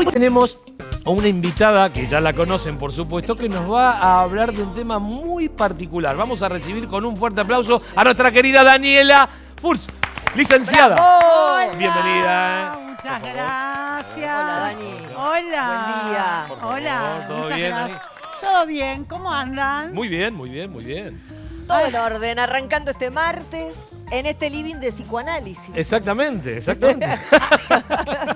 Hoy tenemos a una invitada que ya la conocen, por supuesto, que nos va a hablar de un tema muy particular. Vamos a recibir con un fuerte aplauso a nuestra querida Daniela Furz, licenciada. Hola. Bienvenida. Muchas gracias. Hola, Dani. Hola. Buen día. Por favor, Hola. ¿todo Muchas bien, gracias. Todo bien, ¿cómo andan? Muy bien, muy bien, muy bien. Todo en orden, arrancando este martes en este living de psicoanálisis. Exactamente, exactamente.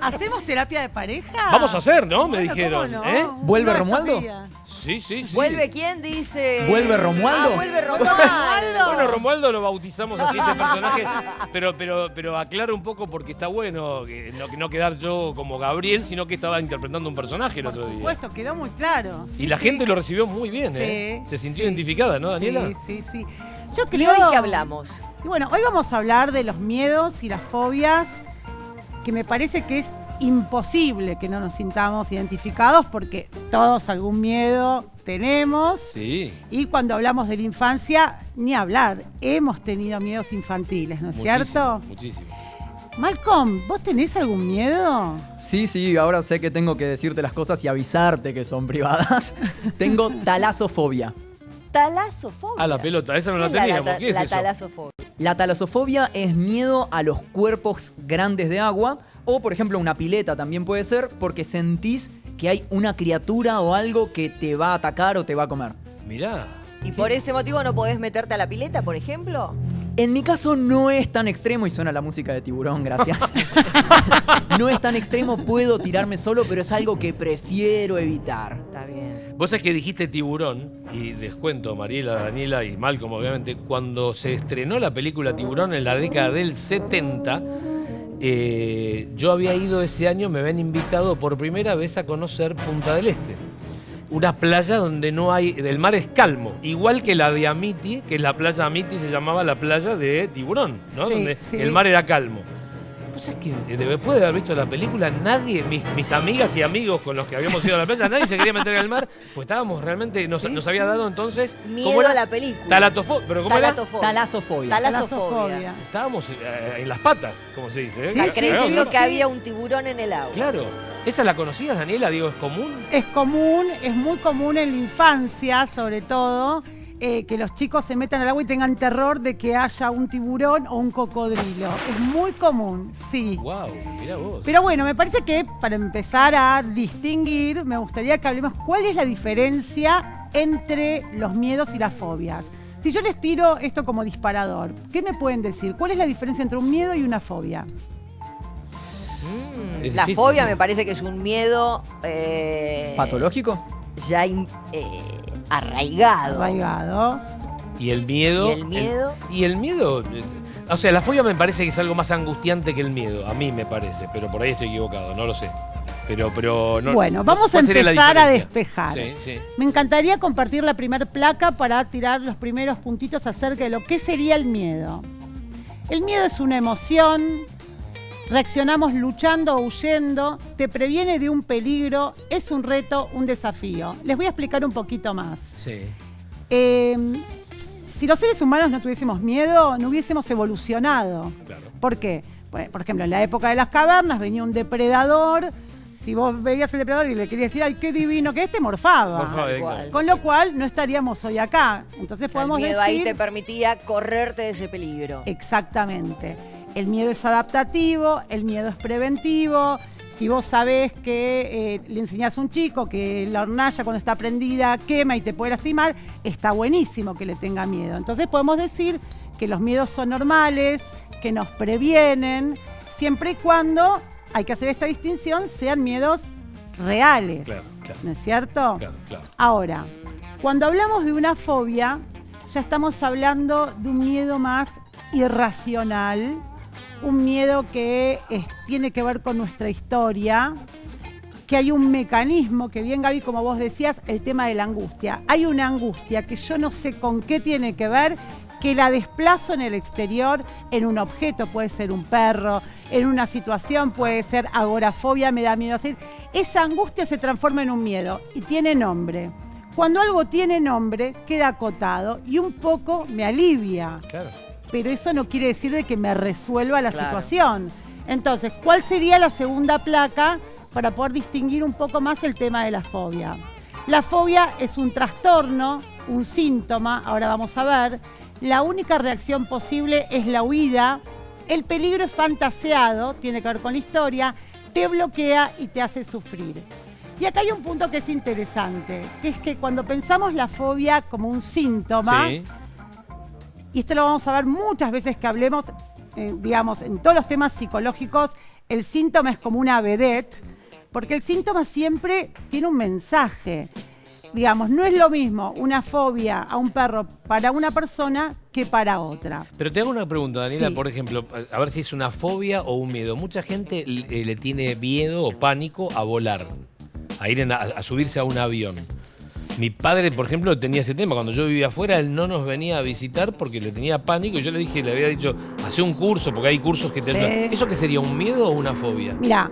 ¿Hacemos terapia de pareja? Vamos a hacer, ¿no? Me Bueno, dijeron. ¿cómo no? ¿Eh? ¿Vuelve No, Romualdo? sabía. Sí, sí, sí. ¿Vuelve quién dice? ¿Vuelve Romualdo? Ah, vuelve Romualdo. Romualdo. Bueno, Romualdo lo bautizamos así ese personaje, pero aclaro un poco porque está bueno que no quedar yo como Gabriel, sino que estaba interpretando un personaje el Por otro día. supuesto, quedó muy claro. Y la gente lo recibió muy bien, ¿eh? Sí, Se sintió sí. identificada, ¿no, Daniela? Sí, sí, sí. Yo ¿Y creo... hoy qué hablamos? Y bueno, hoy vamos a hablar de los miedos y las fobias, que me parece que es imposible que no nos sintamos identificados porque todos algún miedo tenemos. Sí. Y cuando hablamos de la infancia, ni hablar, hemos tenido miedos infantiles, ¿no es cierto? Muchísimo. Malcolm, ¿vos tenés algún miedo? Sí, ahora sé que tengo que decirte las cosas y avisarte que son privadas. Tengo talasofobia. Talasofobia. Ah, la pelota, esa no la ¿Qué es teníamos. ¿Qué es la eso? talasofobia? La talasofobia es miedo a los cuerpos grandes de agua o, por ejemplo, una pileta también puede ser porque sentís que hay una criatura o algo que te va a atacar o te va a comer. Mirá. ¿Y por ese motivo no podés meterte a la pileta, por ejemplo? En mi caso no es tan extremo, y suena la música de Tiburón, gracias. No es tan extremo, puedo tirarme solo, pero es algo que prefiero evitar. Está bien. Vos sabés que dijiste Tiburón, y les cuento, Mariela, Daniela y Malcolm, obviamente, cuando se estrenó la película Tiburón en la década del 70, yo había ido ese año, me habían invitado por primera vez a conocer Punta del Este. Una playa donde no hay, el mar es calmo, igual que la de Amiti, que la playa Amiti se llamaba la playa de Tiburón, ¿no? Sí, Donde sí. el mar era calmo. Pues es que después de haber visto la película, nadie, mis amigas y amigos con los que habíamos ido a la playa, nadie se quería meter en el mar, pues estábamos realmente, nos había dado entonces... Miedo a la película. Talatofobia, pero ¿cómo era? Talasofobia. Talasofobia. Estábamos en las patas, como se dice. ¿eh? O sea, Sí, creyendo sí, que sí. había un tiburón en el agua. Claro. ¿Esa la conocías, Daniela? Digo, ¿es común? Es común, es muy común en la infancia, sobre todo, que los chicos se metan al agua y tengan terror de que haya un tiburón o un cocodrilo. Es muy común, sí. Wow, mirá vos. Pero bueno, me parece que para empezar a distinguir, me gustaría que hablemos cuál es la diferencia entre los miedos y las fobias. Si yo les tiro esto como disparador, ¿qué me pueden decir? ¿Cuál es la diferencia entre un miedo y una fobia? Es La difícil. fobia me parece que es un miedo ¿Patológico? ya arraigado. Arraigado. ¿Y el miedo? ¿Y el miedo? Y el miedo... O sea, la fobia me parece que es algo más angustiante que el miedo. A mí me parece, pero por ahí estoy equivocado, no lo sé. Pero no, Bueno, vamos a ¿cuál sería la empezar a diferencia? despejar. Sí, sí. Me encantaría compartir la primer placa para tirar los primeros puntitos acerca de lo que sería el miedo. El miedo es una emoción, reaccionamos luchando o huyendo, te previene de un peligro, es un reto, un desafío. Les voy a explicar un poquito más. Sí. Si los seres humanos no tuviésemos miedo, no hubiésemos evolucionado. Claro. ¿Por qué? Bueno, por ejemplo, en la época de las cavernas venía un depredador. Si vos veías al depredador y le querías decir, ay, qué divino que es, te morfaba. Por favor, igual. Con lo cual no estaríamos hoy acá. Entonces podemos el miedo decir... ahí te permitía correrte de ese peligro. Exactamente. El miedo es adaptativo, el miedo es preventivo. Si vos sabés que le enseñás a un chico que la hornalla cuando está prendida quema y te puede lastimar, está buenísimo que le tenga miedo. Entonces podemos decir que los miedos son normales, que nos previenen, siempre y cuando, hay que hacer esta distinción, sean miedos reales. Claro, claro. ¿No es cierto? Claro, claro. Ahora, cuando hablamos de una fobia, ya estamos hablando de un miedo más irracional, un miedo que tiene que ver con nuestra historia, que hay un mecanismo, que bien Gaby, como vos decías, el tema de la angustia. Hay una angustia que yo no sé con qué tiene que ver, que la desplazo en el exterior, en un objeto, puede ser un perro, en una situación puede ser agorafobia, me da miedo decir. Esa angustia se transforma en un miedo y tiene nombre. Cuando algo tiene nombre, queda acotado y un poco me alivia. Claro. Pero eso no quiere decir de que me resuelva la Claro. situación. Entonces, ¿cuál sería la segunda placa para poder distinguir un poco más el tema de la fobia. La fobia es un trastorno, un síntoma, ahora vamos a ver. La única reacción posible es la huida. El peligro es fantaseado, tiene que ver con la historia, te bloquea y te hace sufrir. Y acá hay un punto que es interesante, que es que cuando pensamos la fobia como un síntoma, Sí. y esto lo vamos a ver muchas veces que hablemos, digamos, en todos los temas psicológicos, el síntoma es como una vedette, porque el síntoma siempre tiene un mensaje. Digamos, no es lo mismo una fobia a un perro para una persona que para otra. Pero te hago una pregunta, Daniela, Sí. por ejemplo, a ver si es una fobia o un miedo. Mucha gente le tiene miedo o pánico a volar, a ir a subirse a un avión. Mi padre, por ejemplo, tenía ese tema. Cuando yo vivía afuera, él no nos venía a visitar porque le tenía pánico. Y yo le había dicho, hace un curso, porque hay cursos que te Sí. ayudan. ¿Eso qué sería, un miedo o una fobia? Mira,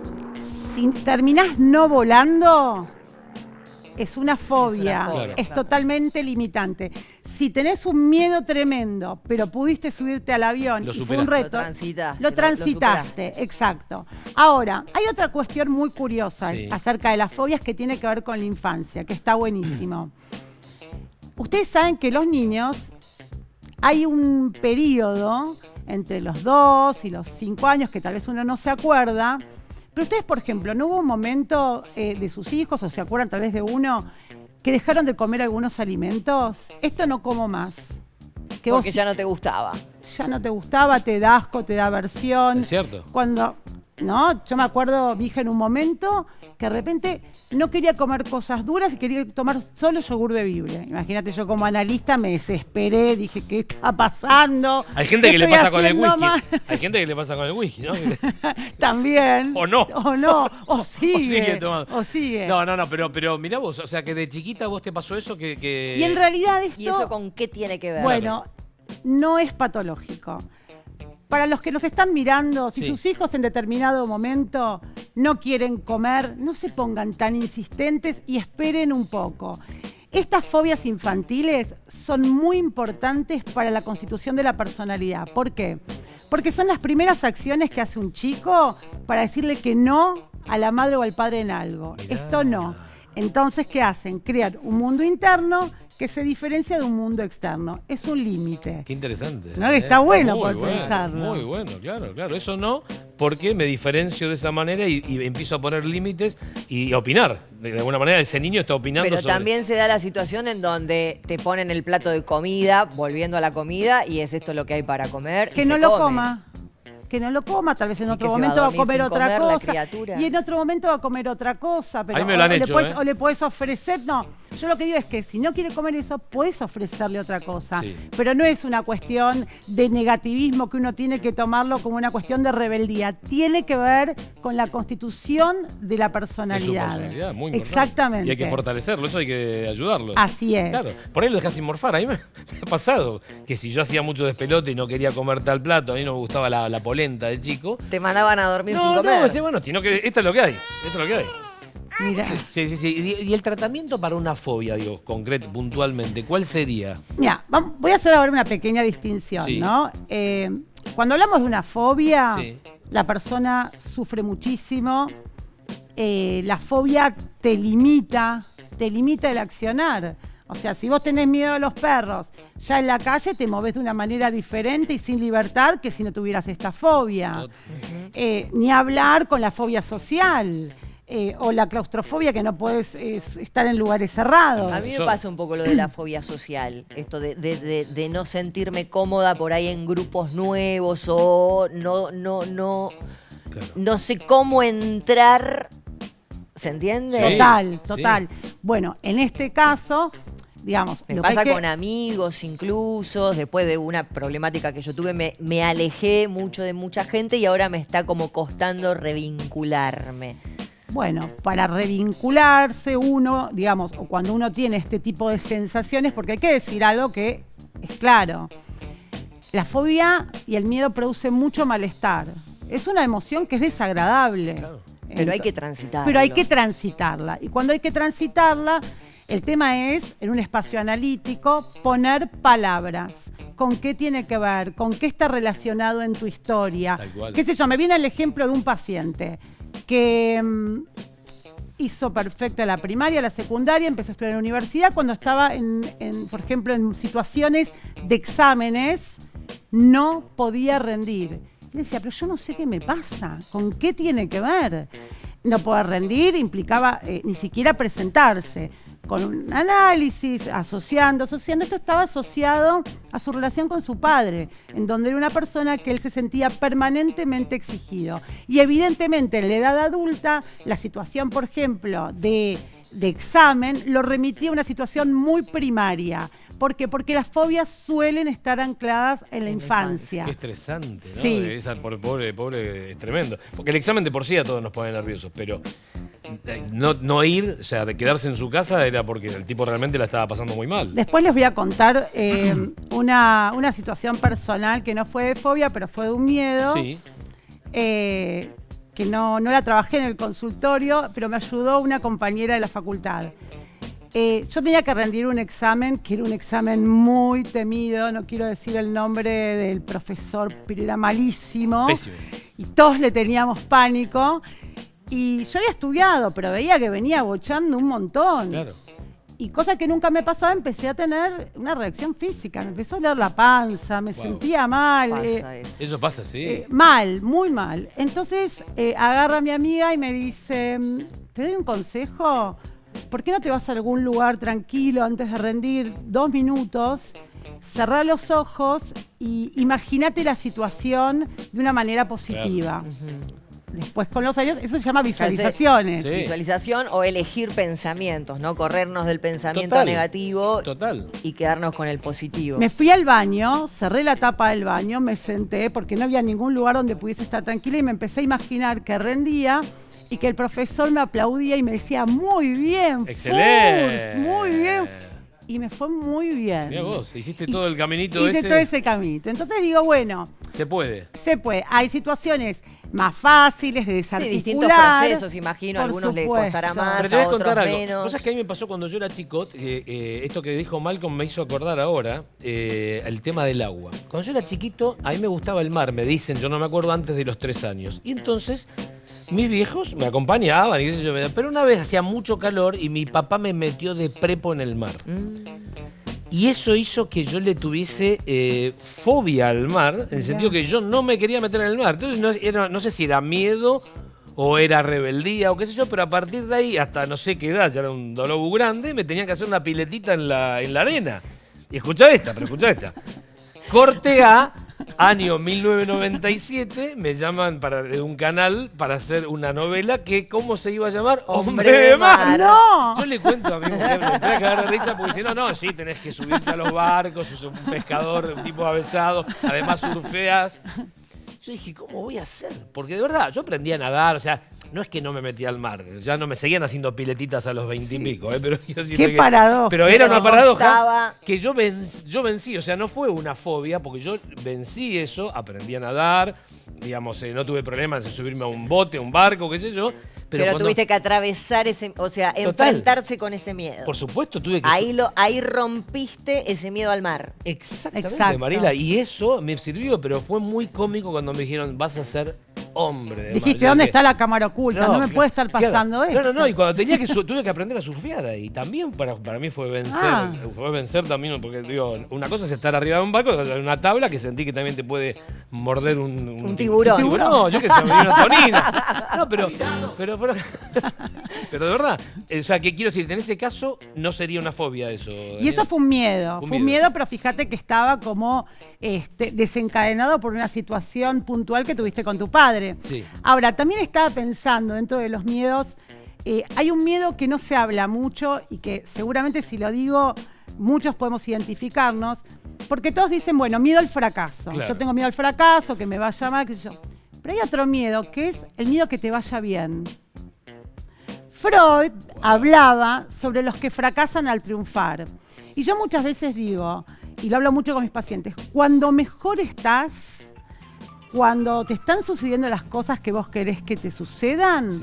si terminás no volando, es una fobia, fobia, es claro. totalmente limitante. Si tenés un miedo tremendo, pero pudiste subirte al avión Lo y fue un superaste. reto, Lo transitaste, lo lo transitaste, exacto. Ahora, hay otra cuestión muy curiosa Sí. acerca de las fobias que tiene que ver con la infancia, que está buenísimo. Ustedes saben que los niños, hay un periodo entre los 2 y los 5 años que tal vez uno no se acuerda, pero ustedes, por ejemplo, ¿no hubo un momento de sus hijos, o se acuerdan tal vez de uno, que dejaron de comer algunos alimentos? Esto no como más. Que Porque vos ya no te gustaba. ya no te gustaba, te da asco, te da aversión. ¿Es cierto? Cuando, no, yo me acuerdo, mi hija en un momento que de repente no quería comer cosas duras y quería tomar solo yogur bebible. Imagínate, yo como analista me desesperé, dije, ¿qué está pasando? Hay gente ¿Qué que le estoy pasa con el haciendo whisky. mal? Hay gente que le pasa con el whisky, ¿no? También. O no. O no, o sigue. O sigue tomando. O sigue. No, pero mirá vos, o sea que de chiquita vos te pasó eso que... Y en realidad esto... ¿Y eso con qué tiene que ver? Bueno, no es patológico. Para los que nos están mirando, si Sí. sus hijos en determinado momento no quieren comer, no se pongan tan insistentes y esperen un poco. Estas fobias infantiles son muy importantes para la constitución de la personalidad. ¿Por qué? Porque son las primeras acciones que hace un chico para decirle que no a la madre o al padre en algo. Mirá. Esto no. Entonces, ¿qué hacen? Crean un mundo interno que se diferencia de un mundo externo. Es un límite. Qué interesante. No, que está bueno Muy por pensarlo. Muy bueno, claro. Eso no, porque me diferencio de esa manera y empiezo a poner límites y a opinar. De alguna manera ese niño está opinando Pero sobre... también se da la situación en donde te ponen el plato de comida, volviendo a la comida, y es esto lo que hay para comer. Que y no se lo come. coma. Que no lo coma, tal vez en Y otro que se va a momento va a dormir comer sin otra comer la cosa. criatura. Y en otro momento va a comer otra cosa. Pero Ahí me lo han hecho, o le puedes ofrecer, no. Yo lo que digo es que si no quiere comer eso, puedes ofrecerle otra cosa. Sí. Pero no es una cuestión de negativismo que uno tiene que tomarlo como una cuestión de rebeldía. Tiene que ver con la constitución de la Es su personalidad. personalidad, muy importante. Exactamente. Y hay que fortalecerlo, eso hay que ayudarlo. Así es. Claro, por ahí lo dejas sin morfar. A mí me ha pasado que si yo hacía mucho despelote y no quería comer tal plato, a mí no me gustaba la polenta de chico. Te mandaban a dormir sin No, comer. sí, bueno, sino que esto es lo que hay. Esto es lo que hay. Mira. Sí. Y el tratamiento para una fobia, digo, concreto, puntualmente, ¿cuál sería? Mira, voy a hacer ahora una pequeña distinción, Sí. ¿no? Cuando hablamos de una fobia, Sí. la persona sufre muchísimo. La fobia te limita el accionar. O sea, si vos tenés miedo a los perros, ya en la calle te movés de una manera diferente y sin libertad que si no tuvieras esta fobia. Ni hablar con la fobia social. O la claustrofobia, que no puedes estar en lugares cerrados. A mí me pasa un poco lo de la fobia social, esto de no sentirme cómoda por ahí en grupos nuevos o no sé cómo entrar, ¿se entiende? Sí. Total. Bueno, en este caso, digamos, Me lo que pasa hay que- con amigos incluso, después de una problemática que yo tuve, me alejé mucho de mucha gente y ahora me está como costando revincularme. Bueno, para revincularse uno, digamos, o cuando uno tiene este tipo de sensaciones, porque hay que decir algo que es claro. La fobia y el miedo producen mucho malestar. Es una emoción que es desagradable. Claro. Pero hay que transitarlo. Pero hay que transitarla. Y cuando hay que transitarla, el tema es, en un espacio analítico, poner palabras. ¿Con qué tiene que ver? ¿Con qué está relacionado en tu historia? Tal cual. ¿Qué sé yo? Me viene el ejemplo de un paciente que hizo perfecta la primaria, la secundaria, empezó a estudiar en la universidad. Cuando estaba, por ejemplo, en situaciones de exámenes, no podía rendir. Le decía, pero yo no sé qué me pasa, ¿con qué tiene que ver? No poder rendir implicaba ni siquiera presentarse. Con un análisis, asociando. Esto estaba asociado a su relación con su padre, en donde era una persona que él se sentía permanentemente exigido. Y evidentemente en la edad adulta, la situación, por ejemplo, de examen, lo remitía a una situación muy primaria. ¿Por qué? Porque las fobias suelen estar ancladas en la infancia. Qué estresante, ¿no? Sí. Esa pobre es tremendo. Porque el examen de por sí a todos nos pone nerviosos, pero no ir, o sea, de quedarse en su casa era porque el tipo realmente la estaba pasando muy mal. Después les voy a contar una situación personal que no fue de fobia, pero fue de un miedo. Sí. Que no la trabajé en el consultorio, pero me ayudó una compañera de la facultad. Yo tenía que rendir un examen, que era un examen muy temido, no quiero decir el nombre del profesor, pero era malísimo. Pésimo. Y todos le teníamos pánico. Y yo había estudiado, pero veía que venía bochando un montón. Claro. Y cosa que nunca me pasaba, empecé a tener una reacción física. Me empezó a doler la panza, me sentía mal. Pasa eso. Eso pasa, sí. Mal, muy mal. Entonces agarra a mi amiga y me dice, ¿te doy un consejo? ¿Por qué no te vas a algún lugar tranquilo antes de rendir 2 minutos? Cerrá los ojos y imagínate la situación de una manera positiva. Ujú. Después con los años, eso se llama visualizaciones. Sí. Visualización o elegir pensamientos, ¿no? Corrernos del pensamiento Total. negativo Total. y quedarnos con el positivo. Me fui al baño, cerré la tapa del baño, me senté porque no había ningún lugar donde pudiese estar tranquila y me empecé a imaginar que rendía y que el profesor me aplaudía y me decía, muy bien, Excelente. Furst, muy bien. Y me fue muy bien. Mirá vos, hiciste todo el caminito Hice ese. todo ese caminito. Entonces digo, bueno, Se puede. se puede. Hay situaciones más fáciles de Sí, desarticular. distintos procesos, imagino. A por algunos les supuesto. costará Pero más, te voy a a otros contar algo. menos. Cosas que a mí me pasó cuando yo era chico, esto que dijo Malcolm me hizo acordar ahora, el tema del agua. Cuando yo era chiquito, a mí me gustaba el mar, me dicen, yo no me acuerdo antes de los 3 años. Y entonces, mis viejos me acompañaban, y qué sé yo, pero una vez hacía mucho calor y mi papá me metió de prepo en el mar. Y eso hizo que yo le tuviese fobia al mar, en el sentido que yo no me quería meter en el mar. Entonces no sé si era miedo o era rebeldía o qué sé yo, pero a partir de ahí, hasta no sé qué edad, ya era un dolor grande, me tenían que hacer una piletita en la arena. Y escucha esta. Corte A, año 1997, me llaman de un canal para hacer una novela que, ¿cómo se iba a llamar? Hombre de mar. ¡No! Yo le cuento a mi mujer, me tenía que dar de risa porque dice, no, sí, tenés que subirte a los barcos, sos un pescador, un tipo avesado, además surfeas. Yo dije, ¿cómo voy a hacer? Porque de verdad, yo aprendí a nadar, o sea, no es que no me metí al mar, ya no me seguían haciendo piletitas a los 20 y pico, pero yo siento Qué paradoja. Pero era Pero una me paradoja costaba. que yo vencí, o sea, no fue una fobia, porque yo vencí eso, aprendí a nadar, digamos, no tuve problemas en subirme a un bote, a un barco, qué sé yo. Pero cuando- tuviste que atravesar ese, o sea, Total. enfrentarse con ese miedo. Por supuesto, tuve que... Ahí rompiste ese miedo al mar. Exactamente, Exacto. Marila. Y eso me sirvió, pero fue muy cómico cuando me dijeron, vas a ser hombre de mar. Dijiste, Yo ¿dónde dije, está la cámara oculta? No, me claro, puede estar claro. pasando esto. No, y cuando tenía que tuve que aprender a surfear ahí. También para mí fue vencer también, porque digo, una cosa es estar arriba de un barco, otra es una tabla que sentí que también te puede morder un tiburón. No, yo que sé, me dio una tonina. No, pero de verdad, o sea, que quiero decir, en ese caso no sería una fobia eso. Y eso fue un miedo, Fue un fue un miedo, pero fíjate que estaba como desencadenado por una situación puntual que tuviste con tu padre. Sí. Ahora, también estaba pensando dentro de los miedos, hay un miedo que no se habla mucho y que seguramente si lo digo, muchos podemos identificarnos, porque todos dicen, bueno, miedo al fracaso. Claro. Yo tengo miedo al fracaso, que me vaya mal, qué sé yo. Pero hay otro miedo, que es el miedo que te vaya bien. Freud hablaba sobre los que fracasan al triunfar. Y yo muchas veces digo, y lo hablo mucho con mis pacientes, cuando mejor estás, cuando te están sucediendo las cosas que vos querés que te sucedan,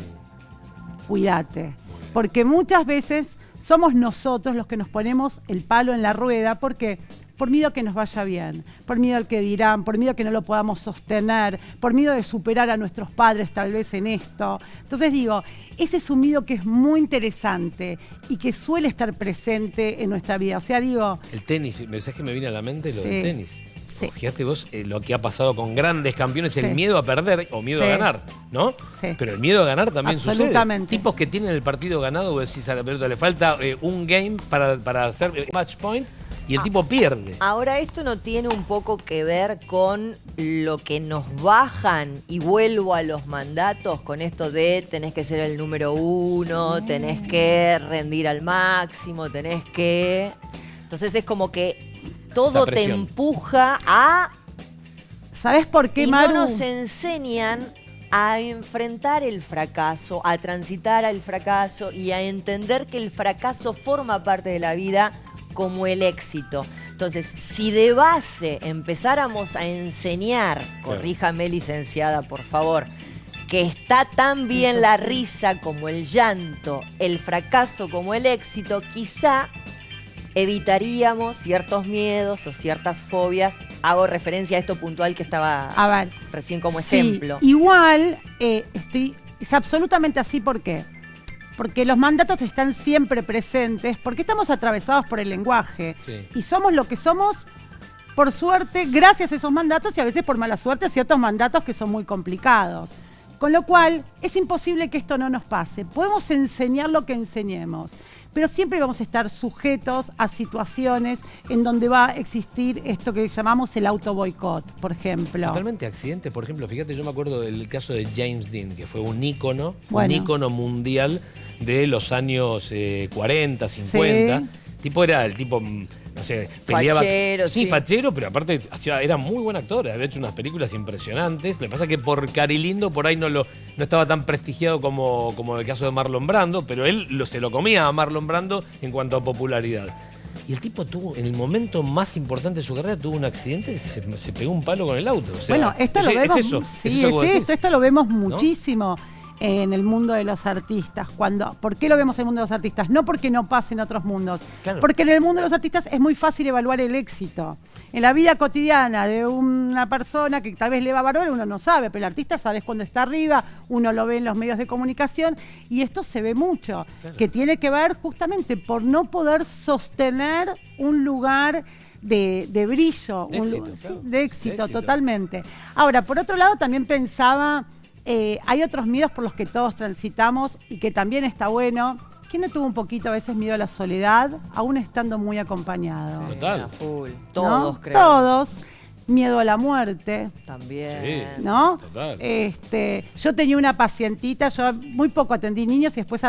cuídate. Porque muchas veces somos nosotros los que nos ponemos el palo en la rueda. ¿Por qué? por miedo a que nos vaya bien, por miedo al que dirán, por miedo a que no lo podamos sostener, por miedo de superar a nuestros padres tal vez en esto. Entonces digo, ese es un miedo que es muy interesante y que suele estar presente en nuestra vida. O sea, digo... El tenis, ¿me sabes que me viene a la mente lo Sí. del tenis? Sí. Fíjate vos lo que ha pasado con grandes campeones, Sí. el miedo a perder o miedo a Sí. ganar, ¿no? Sí. Pero el miedo a ganar también sucede. Absolutamente. Tipos que tienen el partido ganado, vos decís a la pelota, le falta un game para hacer match point y el tipo pierde. Ahora, esto no tiene un poco que ver con lo que nos bajan, y vuelvo a los mandatos con esto de tenés que ser el número 1, tenés que rendir al máximo, tenés que... Entonces es como que todo Esa te presión. empuja a... ¿Sabés por qué, Y Maru? no nos enseñan a enfrentar el fracaso, a transitar al fracaso y a entender que el fracaso forma parte de la vida como el éxito. Entonces, si de base empezáramos a enseñar, corríjame licenciada, por favor, que está tan bien la risa como el llanto, el fracaso como el éxito, quizá evitaríamos ciertos miedos o ciertas fobias. Hago referencia a esto puntual que estaba A ver, recién como sí, ejemplo. igual, es absolutamente así. ¿Por qué? Porque los mandatos están siempre presentes, porque estamos atravesados por el lenguaje. Sí. Y somos lo que somos, por suerte, gracias a esos mandatos, y a veces por mala suerte, a ciertos mandatos que son muy complicados. Con lo cual, es imposible que esto no nos pase. Podemos enseñar lo que enseñemos, pero siempre vamos a estar sujetos a situaciones en donde va a existir esto que llamamos el autoboicot, por ejemplo. Totalmente accidentes, por ejemplo, fíjate, yo me acuerdo del caso de James Dean, que fue un ícono, Bueno. un ícono mundial de los años 40, 50. Sí. Tipo era el tipo, no sé, peleaba. Fachero, sí. Fachero, pero aparte era muy buen actor, había hecho unas películas impresionantes. Lo que pasa es que por Carilindo por ahí no estaba tan prestigiado como el caso de Marlon Brando, pero él se lo comía a Marlon Brando en cuanto a popularidad. Y el tipo tuvo, en el momento más importante de su carrera, tuvo un accidente y se pegó un palo con el auto. O sea, Bueno, esto lo vemos. Es eso, Sí, es eso que vos es decís. esto lo vemos muchísimo en el mundo de los artistas. ¿Por qué lo vemos en el mundo de los artistas? No porque no pase en otros mundos. Claro. Porque en el mundo de los artistas es muy fácil evaluar el éxito. En la vida cotidiana de una persona que tal vez le va bárbaro, uno no sabe, pero el artista sabes cuando está arriba, uno lo ve en los medios de comunicación, y esto se ve mucho, que tiene que ver justamente por no poder sostener un lugar de brillo, De éxito, sí, claro. de éxito, De éxito. totalmente. Ahora, por otro lado, también pensaba, hay otros miedos por los que todos transitamos y que también está bueno. ¿Quién no tuvo un poquito a veces miedo a la soledad, aún estando muy acompañado? Total. A full. ¿No? Todos, creo. Todos. Miedo a la muerte, También. Sí. ¿no? Total. Yo tenía una pacientita, yo muy poco atendí niños y después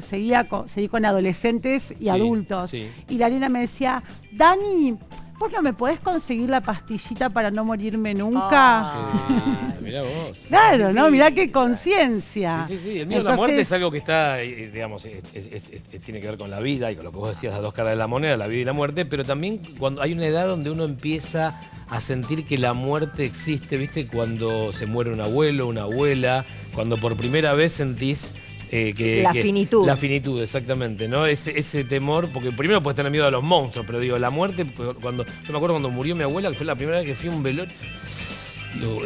seguí con adolescentes y Sí, adultos. sí. Y la nena me decía, Dani, ¿vos no me podés conseguir la pastillita para no morirme nunca? Ah. Mirá vos. Claro, ¿no? Mirá qué conciencia. Sí, sí, sí. El miedo a la muerte Entonces, es algo que está, digamos, tiene que ver con la vida y con lo que vos decías, las dos caras de la moneda, la vida y la muerte, pero también cuando hay una edad donde uno empieza a sentir que la muerte existe, ¿viste? Cuando se muere un abuelo, una abuela, cuando por primera vez sentís La finitud. La finitud, exactamente, ¿no? Ese temor, porque primero puedes tener miedo a los monstruos, pero digo, la muerte, yo me acuerdo cuando murió mi abuela, que fue la primera vez que fui a un velorio.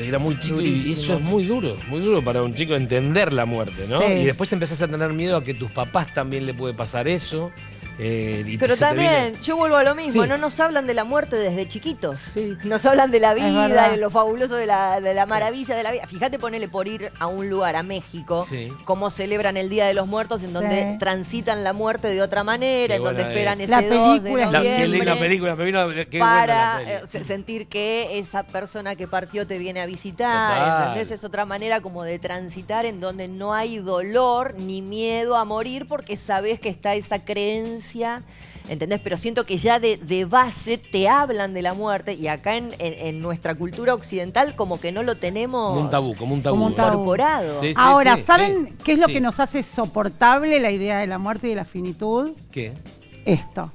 Era muy chico y Durísimo. eso es muy duro para un chico entender la muerte, ¿no? Sí. Y después empezás a tener miedo a que tus papás también le puede pasar eso. Y Pero se te también, viene- yo vuelvo a lo mismo, Sí. no nos hablan de la muerte desde chiquitos. Sí. Nos hablan de la vida, verdad. de lo fabuloso, de la maravilla de la vida. Fíjate, ponele por ir a un lugar, a México, Sí. cómo celebran el Día de los Muertos, en donde Sí. transitan la muerte de otra manera, Qué en donde buena esperan es. ese La 2 película. de Qué linda noviembre película, me vino, qué buena para la peli. sentir que esa persona que partió te viene a visitar, Total. ¿entendés? Es otra manera como de transitar en donde no hay dolor ni miedo a morir porque sabes que está esa creencia, ¿entendés? Pero siento que ya de base te hablan de la muerte y acá en nuestra cultura occidental como que no lo tenemos Como un tabú, como un tabú. Como un tabú. incorporado. Sí, sí. Ahora, ¿saben qué es lo sí. que nos hace soportable la idea de la muerte y de la finitud? ¿Qué? Esto.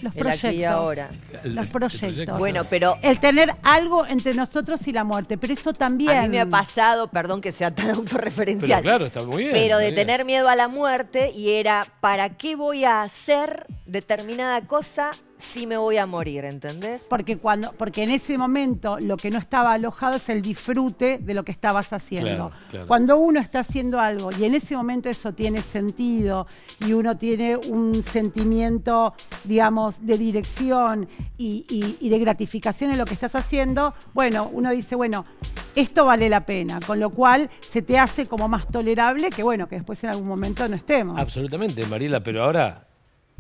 Los El aquí y proyectos. ahora. Los proyectos. Bueno, pero El tener algo entre nosotros y la muerte, pero eso también. a mí me ha pasado, perdón que sea tan Pero autorreferencial, claro, está muy bien. pero está de bien. tener miedo a la muerte y era, ¿para qué voy a hacer determinada cosa, sí me voy a morir, ¿entendés? Porque en ese momento lo que no estaba alojado es el disfrute de lo que estabas haciendo. Claro. Cuando uno está haciendo algo y en ese momento eso tiene sentido y uno tiene un sentimiento, digamos, de dirección y de gratificación en lo que estás haciendo, bueno, uno dice, bueno, esto vale la pena, con lo cual se te hace como más tolerable que, bueno, que después en algún momento no estemos. Absolutamente, Mariela, pero ahora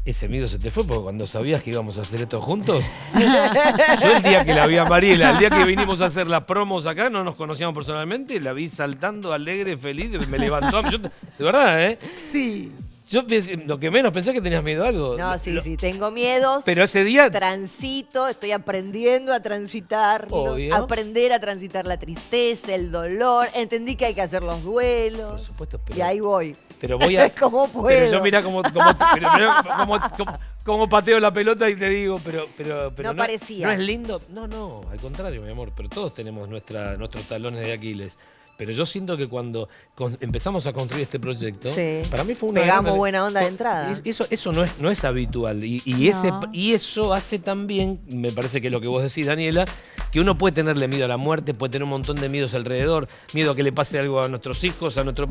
ese miedo se te fue porque cuando sabías que íbamos a hacer esto juntos, yo el día que la vi a Mariela, el día que vinimos a hacer las promos acá, no nos conocíamos personalmente, la vi saltando alegre, feliz, me levantó, de verdad, ¿eh? Sí. Yo lo que menos pensé que tenías miedo a algo. No, sí, tengo miedos. Pero ese día... Transito, estoy aprendiendo a transitarlos. Obvio. Aprender a transitar la tristeza, el dolor. Entendí que hay que hacer los duelos. Por supuesto, pero... Y ahí voy. Pero voy a... ¿Cómo puedo? Pero yo mirá cómo pateo la pelota y te digo, pero no parecía. ¿No es lindo? No, al contrario, mi amor. Pero todos tenemos nuestros talones de Aquiles. Pero yo siento que cuando empezamos a construir este proyecto, sí, para mí fue una pegamos buena onda de entrada. Eso no es habitual. Y eso hace también, me parece que es lo que vos decís, Daniela, que uno puede tenerle miedo a la muerte, puede tener un montón de miedos alrededor, miedo a que le pase algo a nuestros hijos, a nuestro...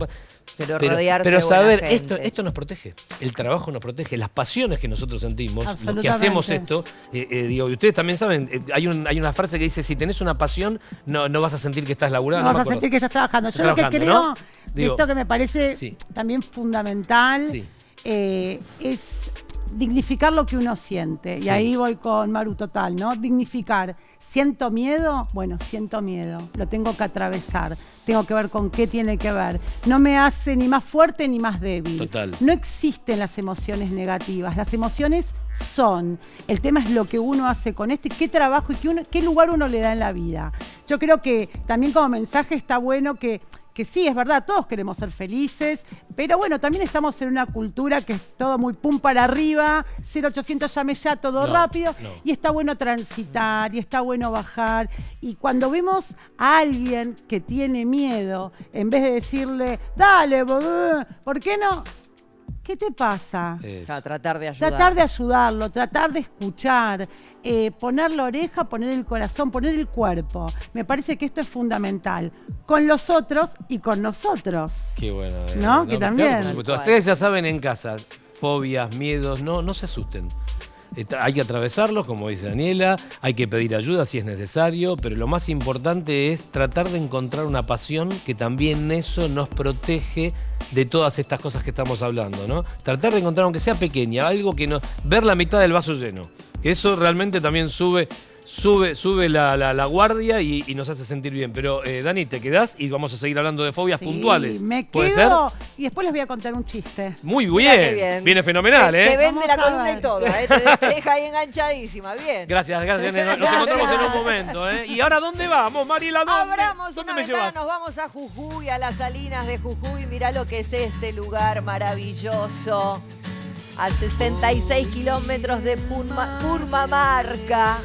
Pero saber, esto nos protege. El trabajo nos protege. Las pasiones que nosotros sentimos, los que hacemos esto, digo, y ustedes también saben, hay una frase que dice, si tenés una pasión, no vas a sentir que estás laburando. No vas a sentir que estás trabajando. Yo lo que creo, ¿no? Esto que me parece también fundamental, es dignificar lo que uno siente. Y ahí voy con Maru total, ¿no? Dignificar. ¿Siento miedo? Bueno, siento miedo. Lo tengo que atravesar. Tengo que ver con qué tiene que ver. No me hace ni más fuerte ni más débil. Total. No existen las emociones negativas. Las emociones son. El tema es lo que uno hace con esto y qué trabajo y qué lugar uno le da en la vida. Yo creo que también como mensaje está bueno que sí, es verdad, todos queremos ser felices, pero bueno, también estamos en una cultura que es todo muy pum para arriba, 0800 llame ya, todo rápido, y está bueno transitar, y está bueno bajar, y cuando vemos a alguien que tiene miedo, en vez de decirle, dale, ¿por qué no? ¿Qué te pasa? Tratar de ayudar. Tratar de ayudarlo, tratar de escuchar, poner la oreja, poner el corazón, poner el cuerpo. Me parece que esto es fundamental. Con los otros y con nosotros. Qué bueno. ¿No? Que también. Ustedes ya saben en casa, fobias, miedos, no se asusten. Hay que atravesarlos, como dice Daniela, hay que pedir ayuda si es necesario, pero lo más importante es tratar de encontrar una pasión que también eso nos protege de todas estas cosas que estamos hablando, ¿no? Tratar de encontrar, aunque sea pequeña, algo que nos... ver la mitad del vaso lleno, que eso realmente también sube la guardia y nos hace sentir bien. Pero, Dani, te quedás y vamos a seguir hablando de fobias puntuales. Me ¿Puede quedo ser? Y después les voy a contar un chiste. Muy bien. Viene fenomenal, Te vende Vamos la a columna ver. y todo, te deja ahí enganchadísima, bien. Gracias. Nos encontramos en un momento, ¿eh? ¿Y ahora dónde vamos, Mariela? Abramos ¿Dónde una me ventana, llevas? nos vamos a Jujuy, a las salinas de Jujuy. Mirá lo que es este lugar maravilloso. A 66 kilómetros de Purmamarca.